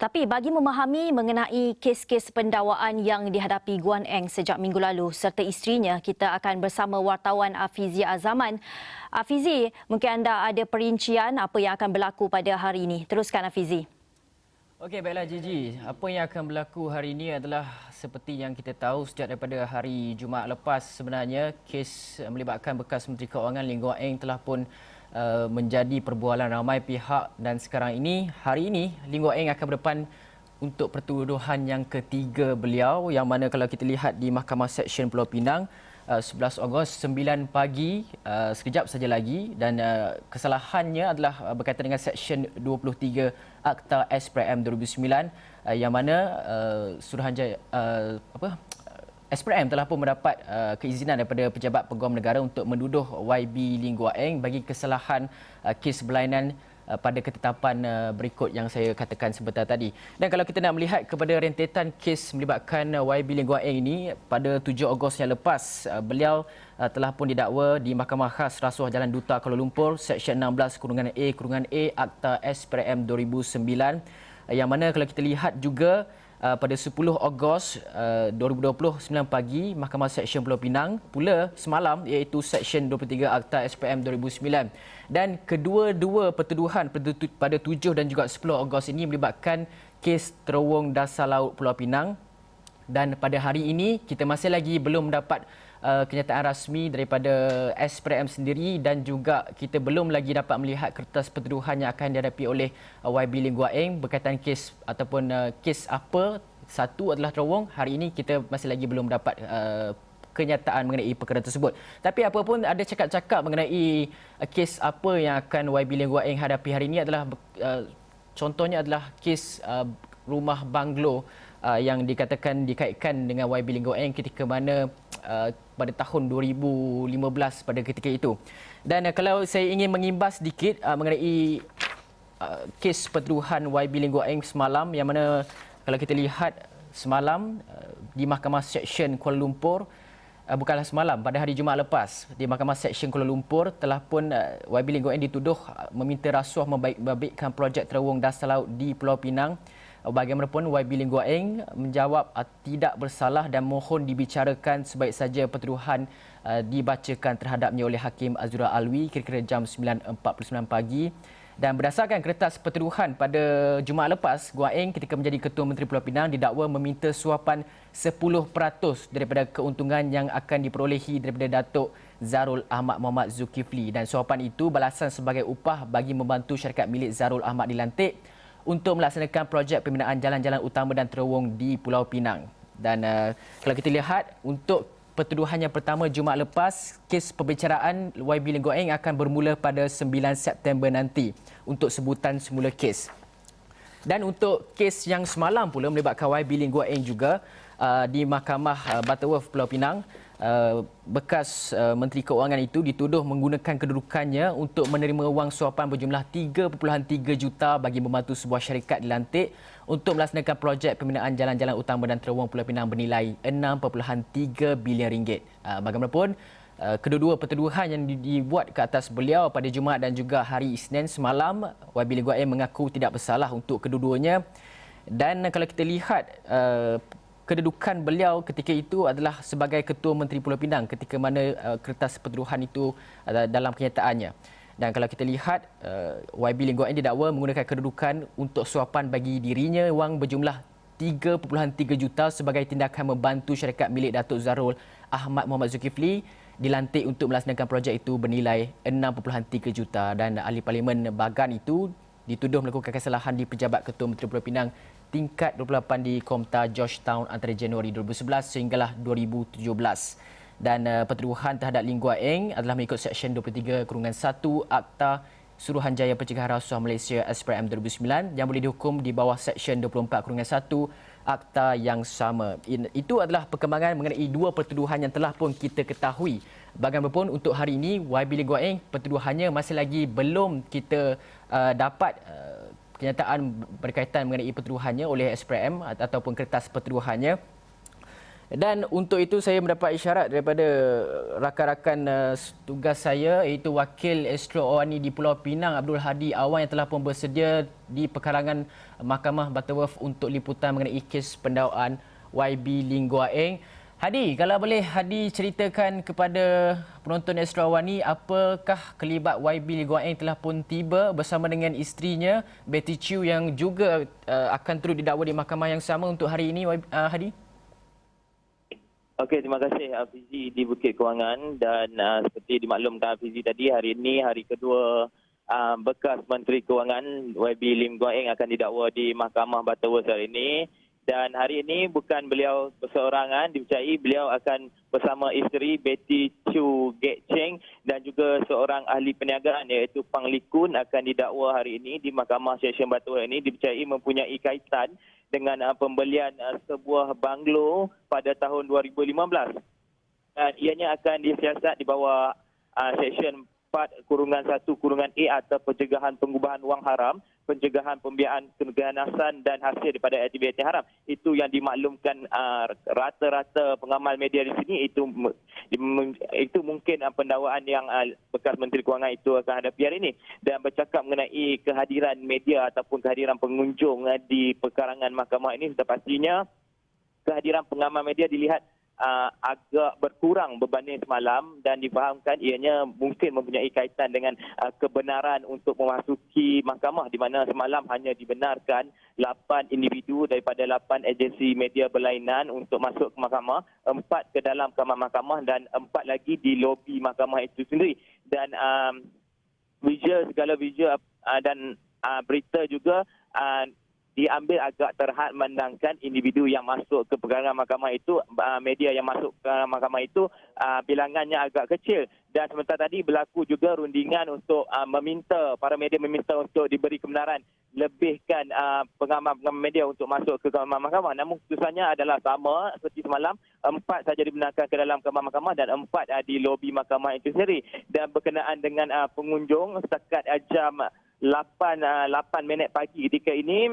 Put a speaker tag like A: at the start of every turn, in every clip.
A: Tapi bagi memahami mengenai kes-kes pendakwaan yang dihadapi Guan Eng sejak minggu lalu serta isterinya, kita akan bersama wartawan Afizi Azaman. Afizi, mungkin anda ada perincian apa yang akan berlaku pada hari ini. Teruskan Afizi.
B: Okey, baiklah Gigi. Apa yang akan berlaku hari ini adalah seperti yang kita tahu sejak daripada hari Jumaat lepas sebenarnya kes melibatkan bekas Menteri Keuangan Lee Guan Eng telah pun menjadi perbualan ramai pihak dan sekarang ini, hari ini Lee Guan Eng akan berdepan untuk pertuduhan yang ketiga beliau yang mana kalau kita lihat di Mahkamah Seksyen Pulau Pinang 11 Ogos 9 pagi sekejap saja lagi dan kesalahannya adalah berkaitan dengan Seksyen 23 Akta SPRM 2009 yang mana Suruhanjaya SPRM telah pun mendapat keizinan daripada Pejabat Peguam Negara untuk menduduh YB Lee Guan Eng bagi kesalahan kes berlainan pada ketetapan berikut yang saya katakan sebentar tadi. Dan kalau kita nak melihat kepada rentetan kes melibatkan YB Lee Guan Eng ini, pada 7 Ogos yang lepas, beliau telah pun didakwa di Mahkamah Khas Rasuah Jalan Duta Kuala Lumpur, Seksyen 16-A Akta SPRM 2009, yang mana kalau kita lihat juga pada 10 Ogos 2020 9 pagi Mahkamah Seksyen Pulau Pinang pula semalam iaitu Seksyen 23 Akta SPM 2009 dan kedua-dua pertuduhan pada 7 dan juga 10 Ogos ini melibatkan kes terowong dasar laut Pulau Pinang dan pada hari ini kita masih lagi belum mendapat kenyataan rasmi daripada SPRM sendiri dan juga kita belum lagi dapat melihat kertas pertuduhan yang akan dihadapi oleh YB Lee Guan Eng berkaitan kes ataupun kes apa. Satu adalah terowong. Hari ini kita masih lagi belum dapat kenyataan mengenai perkara tersebut. Tapi apapun ada cakap-cakap mengenai kes apa yang akan YB Lee Guan Eng hadapi hari ini adalah contohnya adalah kes rumah banglo yang dikaitkan dengan YB Lee Guan Eng ketika mana pada tahun 2015 pada ketika itu. Dan kalau saya ingin mengimbas sedikit mengenai kes pertuduhan YB Lee Guan Eng semalam yang mana kalau kita lihat semalam di Mahkamah Seksyen Kuala Lumpur, bukanlah semalam, pada hari Jumaat lepas di Mahkamah Seksyen Kuala Lumpur telah pun YB Lee Guan Eng dituduh meminta rasuah membabitkan projek terowong dasar laut di Pulau Pinang. Bagaimanapun YB Lee Guan Eng menjawab tidak bersalah dan mohon dibicarakan sebaik saja pertuduhan dibacakan terhadapnya oleh Hakim Azura Alwi kira-kira jam 9.49 pagi. Dan berdasarkan kertas pertuduhan pada Jumaat lepas, Guan Eng ketika menjadi Ketua Menteri Pulau Pinang didakwa meminta suapan 10% daripada keuntungan yang akan diperolehi daripada Datuk Zarul Ahmad Mohamad Zulkifli. Dan suapan itu balasan sebagai upah bagi membantu syarikat milik Zarul Ahmad dilantik untuk melaksanakan projek pembinaan jalan-jalan utama dan terowong di Pulau Pinang. Dan kalau kita lihat untuk pertuduhan yang pertama Jumaat lepas, kes pembicaraan YB Lee Guan Eng akan bermula pada 9 September nanti untuk sebutan semula kes. Dan untuk kes yang semalam pula melibatkan YB Lee Guan Eng juga di Mahkamah Butterworth Pulau Pinang, bekas Menteri Keuangan itu dituduh menggunakan kedudukannya untuk menerima wang suapan berjumlah 3.3 juta bagi membantu sebuah syarikat dilantik untuk melaksanakan projek pembinaan jalan-jalan utama dan terowong Pulau Pinang bernilai 6.3 bilion ringgit. Bagaimanapun, kedua-dua pertuduhan yang dibuat ke atas beliau pada Jumaat dan juga hari Isnin semalam, YB Lee Guan Eng mengaku tidak bersalah untuk kedua-duanya. Dan kalau kita lihat kedudukan beliau ketika itu adalah sebagai Ketua Menteri Pulau Pinang ketika mana kertas pertuduhan itu dalam kenyataannya. Dan kalau kita lihat YB Lee Guan Eng didakwa menggunakan kedudukan untuk suapan bagi dirinya wang berjumlah 3.3 juta sebagai tindakan membantu syarikat milik Datuk Zarul Ahmad Mohamad Zulkifli dilantik untuk melaksanakan projek itu bernilai 6.3 juta dan ahli parlimen Bagan itu dituduh melakukan kesalahan di Pejabat Ketua Menteri Pulau Pinang tingkat 28 di Komta Georgetown antara Januari 2011 sehinggalah 2017. Dan pertuduhan terhadap Lee Guan Eng adalah mengikut Seksyen 23-1 Akta Suruhanjaya Pencegahan Rasuah Malaysia SPRM 2009 yang boleh dihukum di bawah Seksyen 24-1 Akta yang sama. Itu adalah perkembangan mengenai dua pertuduhan yang telah pun kita ketahui. Bagaimanapun untuk hari ini YB Lee Guan Eng pertuduhannya masih lagi belum kita dapat kenyataan berkaitan mengenai pertuduhannya oleh SPRM ataupun kertas pertuduhannya. Dan untuk itu saya mendapat isyarat daripada rakan-rakan tugas saya iaitu Wakil Astro Awani di Pulau Pinang Abdul Hadi Awan yang telah pun bersedia di perkarangan Mahkamah Butterworth untuk liputan mengenai kes pendakwaan YB Lim Guan Eng. Hadi, kalau boleh Hadi ceritakan kepada penonton Astro Awani apakah kelibat YB Lim Guan Eng telah pun tiba bersama dengan isterinya Betty Chew yang juga akan turut didakwa di mahkamah yang sama untuk hari ini, Hadi?
C: Okey, terima kasih Fizi di Bukit Kewangan dan seperti dimaklumkan Fizi tadi, hari ini hari kedua bekas Menteri Kewangan YB Lim Guan Eng akan didakwa di Mahkamah Butterworth hari ini. Dan hari ini bukan beliau berseorangan, dipercayai beliau akan bersama isteri Betty Chew Gek Cheng dan juga seorang ahli perniagaan iaitu Pang Likun akan didakwa hari ini di Mahkamah Session Butterworth ini, dipercayai mempunyai kaitan dengan pembelian sebuah banglo pada tahun 2015. Dan ianya akan disiasat di bawah Seksyen 4/1/A atau pencegahan pengubahan wang haram, pencegahan pembiayaan keganasan dan hasil daripada aktiviti haram. Itu yang dimaklumkan rata-rata pengamal media di sini, itu mungkin pendakwaan yang bekas Menteri Kewangan itu akan hadapi hari ini. Dan bercakap mengenai kehadiran media ataupun kehadiran pengunjung di perkarangan mahkamah ini, sudah pastinya kehadiran pengamal media dilihat agak berkurang berbanding semalam dan difahamkan ianya mungkin mempunyai kaitan dengan kebenaran untuk memasuki mahkamah, di mana semalam hanya dibenarkan 8 individu daripada 8 agensi media berlainan untuk masuk ke mahkamah, 4 ke dalam kamar mahkamah dan 4 lagi di lobi mahkamah itu sendiri. Dan segala visual dan berita juga diambil agak terhad memandangkan individu yang masuk ke perkarangan mahkamah itu, media yang masuk ke mahkamah itu bilangannya agak kecil. Dan sementara tadi berlaku juga rundingan untuk para media meminta untuk diberi kebenaran lebihkan pengamal-pengamal media untuk masuk ke kamar mahkamah. Namun keputusannya adalah sama seperti semalam, 4 saja dibenarkan ke dalam kamar mahkamah dan 4 di lobi mahkamah itu sendiri. Dan berkenaan dengan pengunjung, setakat jam 8 minit pagi ketika ini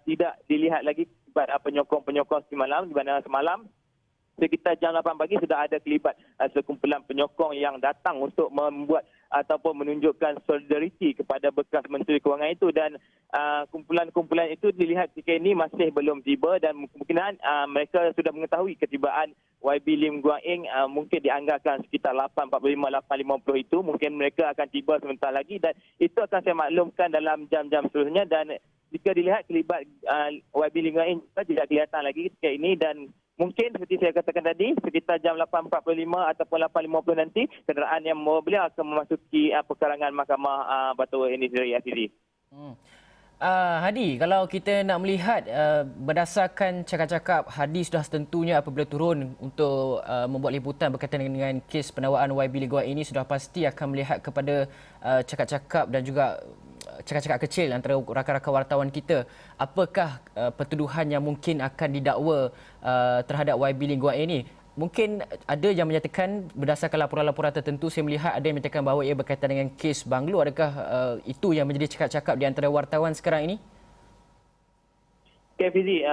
C: tidak dilihat lagi penyokong-penyokong semalam, di mana semalam sekitar jam 8 pagi sudah ada kelibat sekumpulan penyokong yang datang untuk membuat ataupun menunjukkan solidariti kepada bekas Menteri Kewangan itu. Dan kumpulan-kumpulan itu dilihat ketika ini masih belum tiba dan kemungkinan mereka sudah mengetahui ketibaan YB Lim Guan Eng mungkin dianggarkan sekitar 8.45, 8.50 itu. Mungkin mereka akan tiba sebentar lagi dan itu akan saya maklumkan dalam jam-jam seterusnya. Dan jika dilihat kelibat YB Lim Guan Eng tidak kelihatan lagi ketika ini dan mungkin seperti saya katakan tadi, sekitar jam 8.45 ataupun 8.50 nanti, kenderaan yang membawa beliau akan memasuki perkarangan Mahkamah Butterworth ini sendiri, Azizi.
B: Hadi, kalau kita nak melihat berdasarkan cakap-cakap Hadi sudah tentunya apabila turun untuk membuat liputan berkaitan dengan kes pendakwaan YB Lim Guan Eng ini, sudah pasti akan melihat kepada cakap-cakap dan juga cakap-cakap kecil antara rakan-rakan wartawan kita. Apakah pertuduhan yang mungkin akan didakwa terhadap YB Lim Guan Eng ini? Mungkin ada yang menyatakan berdasarkan laporan-laporan tertentu, saya melihat ada yang menyatakan bahawa ia berkaitan dengan kes banglo. Adakah itu yang menjadi cakap-cakap di antara wartawan sekarang ini?
C: Okay, Fizi.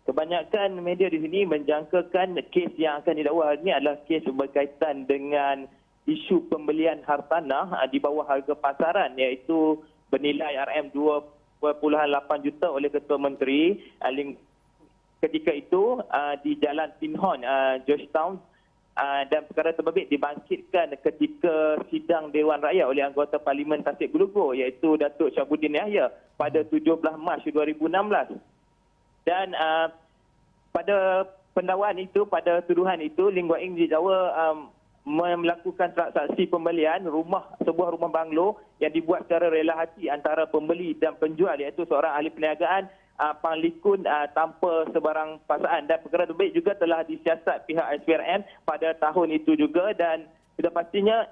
C: Kebanyakan media di sini menjangkakan kes yang akan didakwa hari ini adalah kes berkaitan dengan isu pembelian hartanah di bawah harga pasaran, iaitu bernilai RM2.8 juta oleh Ketua Menteri ketika itu di Jalan Pinhon, Georgetown, dan perkara terbabit dibangkitkan ketika sidang Dewan Rakyat oleh anggota Parlimen Tasik Gelugor iaitu Datuk Syabuddin Yahya pada 17 Mac 2016. Dan pada pendakwaan itu, pada tuduhan itu, Lim Guan Eng didakwa melakukan transaksi pembelian sebuah rumah banglo yang dibuat secara rela hati antara pembeli dan penjual, iaitu seorang ahli perniagaan Pang Likun tanpa sebarang paksaan. Dan perkara terbabit juga telah disiasat pihak SPRM pada tahun itu juga dan sudah pastinya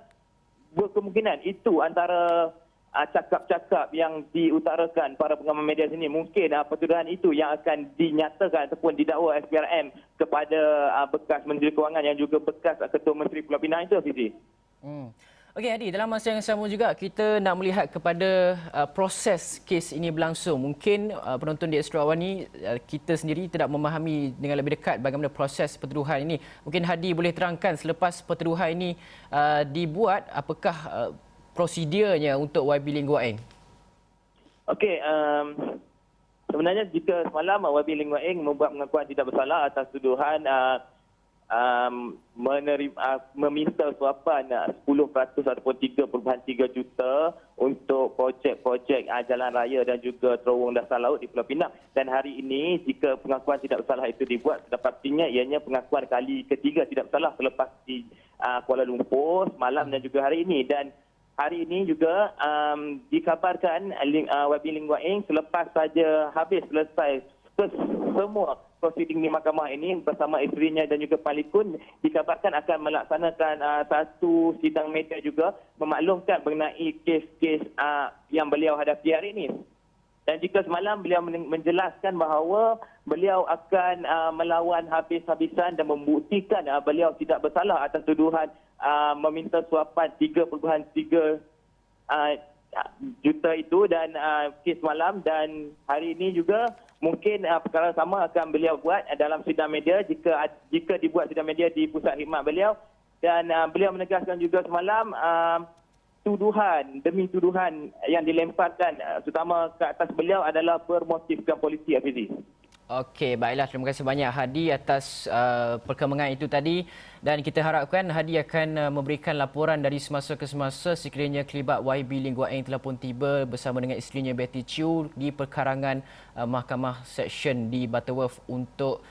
C: berkemungkinan itu antara cakap-cakap yang diutarakan para pengamal media sini. Mungkin pertuduhan itu yang akan dinyatakan ataupun didakwa SPRM kepada bekas Menteri Kewangan yang juga bekas Ketua Menteri Pulau Pinang itu, Fizi.
B: Okey Hadi, dalam masa yang sama juga kita nak melihat kepada proses kes ini berlangsung. Mungkin penonton di Astro Awan ni kita sendiri tidak memahami dengan lebih dekat bagaimana proses pertuduhan ini. Mungkin Hadi boleh terangkan selepas pertuduhan ini dibuat, apakah prosedurnya untuk YB Lim Guan Eng?
C: Okey, sebenarnya jika semalam YB Lim Guan Eng membuat pengakuan tidak bersalah atas tuduhan meminta suapan 10% ataupun 3.3 juta untuk projek-projek jalan raya dan juga terowong dasar laut di Pulau Pinang. Dan hari ini jika pengakuan tidak bersalah itu dibuat, sudah pastinya ianya pengakuan kali ketiga tidak bersalah selepas di Kuala Lumpur semalam dan juga hari ini. Dan hari ini juga dikabarkan YB Lim Guan Eng selepas saja habis selesai semua prosiding di mahkamah ini bersama isterinya dan juga Palikun, dikabarkan akan melaksanakan satu sidang media juga memaklumkan mengenai kes-kes yang beliau hadapi hari ini. Dan jika semalam beliau menjelaskan bahawa beliau akan melawan habis-habisan dan membuktikan beliau tidak bersalah atas tuduhan meminta suapan 3.3 juta itu dan kes malam. Dan hari ini juga mungkin perkara sama akan beliau buat dalam sidang media jika dibuat sidang media di pusat khidmat beliau. Dan beliau menegaskan juga semalam tuduhan demi tuduhan yang dilemparkan terutama ke atas beliau adalah bermotifkan polisi, Hafizi.
B: Okey, baiklah. Terima kasih banyak Hadi atas perkembangan itu tadi. Dan kita harapkan Hadi akan memberikan laporan dari semasa ke semasa sekiranya kelibat YB Lim Guan Eng telah pun tiba bersama dengan isterinya Betty Chew di perkarangan Mahkamah Seksyen di Butterworth untuk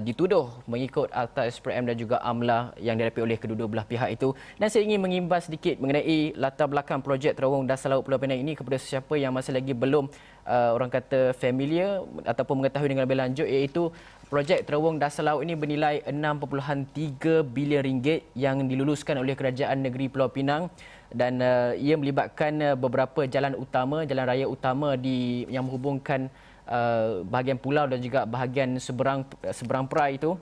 B: dituduh mengikut Akta SPRM dan juga AMLA yang dihadapi oleh kedua-dua belah pihak itu. Dan saya ingin mengimbas sedikit mengenai latar belakang projek terowong dasar laut Pulau Pinang ini kepada sesiapa yang masih lagi belum orang kata familiar ataupun mengetahui dengan lebih lanjut, iaitu projek terowong dasar laut ini bernilai 6.3 bilion ringgit yang diluluskan oleh Kerajaan Negeri Pulau Pinang dan ia melibatkan beberapa jalan raya utama yang menghubungkan bahagian pulau dan juga bahagian seberang perai itu.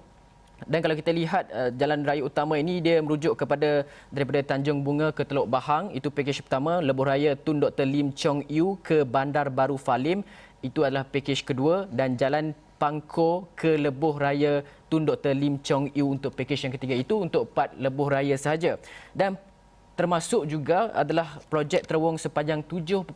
B: Dan kalau kita lihat jalan raya utama ini, dia merujuk kepada daripada Tanjung Bunga ke Teluk Bahang, itu pakej pertama. Lebuh raya Tun Dr. Lim Chong Yu ke Bandar Baru Falim, itu adalah pakej kedua. Dan jalan Pangko ke Lebuh Raya Tun Dr. Lim Chong Yu untuk pakej yang ketiga, itu untuk 4 lebuh raya sahaja. Dan termasuk juga adalah projek terowong sepanjang 7.2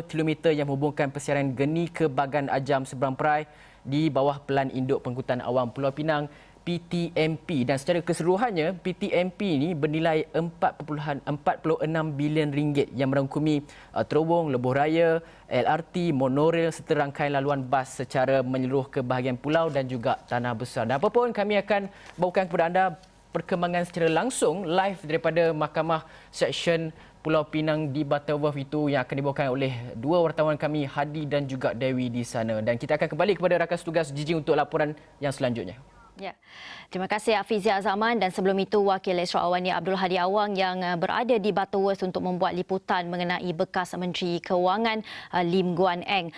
B: km yang menghubungkan persiaran Geni ke Bagan Ajam seberang perai di bawah Pelan Induk Pengangkutan Awam Pulau Pinang PTMP. Dan secara keseluruhannya PTMP ini bernilai 4.46 bilion ringgit yang merangkumi terowong, lebuh raya, LRT, monorail serta rangkaian laluan bas secara menyeluruh ke bahagian pulau dan juga tanah besar. Dan apapun kami akan bawakan kepada anda perkembangan secara langsung live daripada Mahkamah Seksyen Pulau Pinang di Butterworth itu yang akan dibawakan oleh dua wartawan kami, Hadi dan juga Dewi di sana. Dan kita akan kembali kepada rakan tugas Gigi untuk laporan yang selanjutnya.
A: Ya. Terima kasih Afizia Azaman, dan sebelum itu Wakil Astro Awani Abdul Hadi Awang yang berada di Butterworth untuk membuat liputan mengenai bekas Menteri Kewangan Lim Guan Eng.